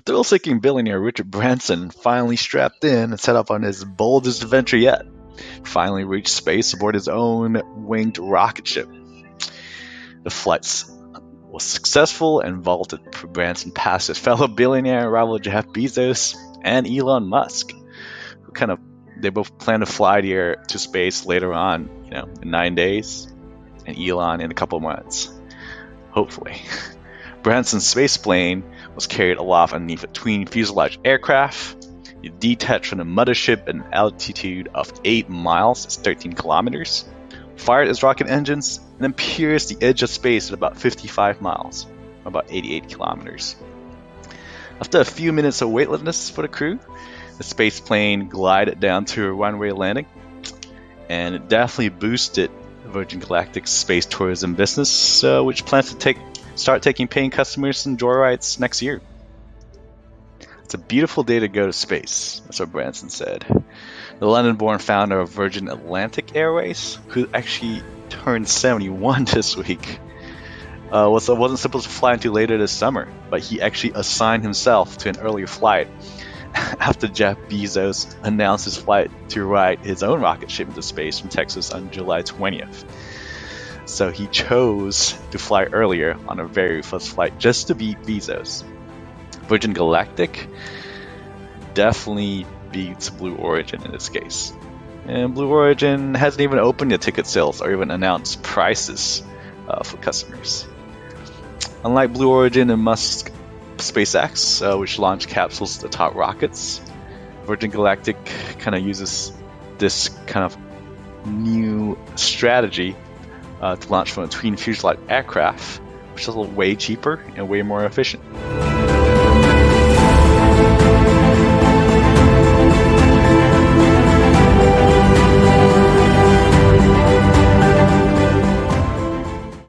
Thrill-seeking billionaire Richard Branson finally strapped in and set off on his boldest adventure yet. Finally reached space aboard his own winged rocket ship. The flight was successful and vaulted Branson past his fellow billionaire rival Jeff Bezos and Elon Musk, who they both plan to fly to space later on, in 9 days, and Elon in a couple months, hopefully. Branson's space plane was carried aloft underneath a twin fuselage aircraft. It detached from the mothership at an altitude of 8 miles, that's 13 kilometers, fired its rocket engines, and then pierced the edge of space at about 55 miles, about 88 kilometers. After a few minutes of weightlessness for the crew, the space plane glided down to a runway landing, and it definitely boosted Virgin Galactic's space tourism business, which plans to start taking paying customers and joyrides next year. It's a beautiful day to go to space, that's what Branson said. The London-born founder of Virgin Atlantic Airways, who actually turned 71 this week, wasn't supposed to fly until later this summer, but he actually assigned himself to an earlier flight after Jeff Bezos announced his flight to ride his own rocket ship into space from Texas on July 20th. So he chose to fly earlier on a very first flight just to beat Bezos. Virgin Galactic definitely beats Blue Origin in this case. And Blue Origin hasn't even opened the ticket sales or even announced prices for customers. Unlike Blue Origin and Musk SpaceX, which launched capsules to top rockets, Virgin Galactic kind of uses this kind of new strategy to launch from a twin fuselage aircraft, which is way cheaper and way more efficient.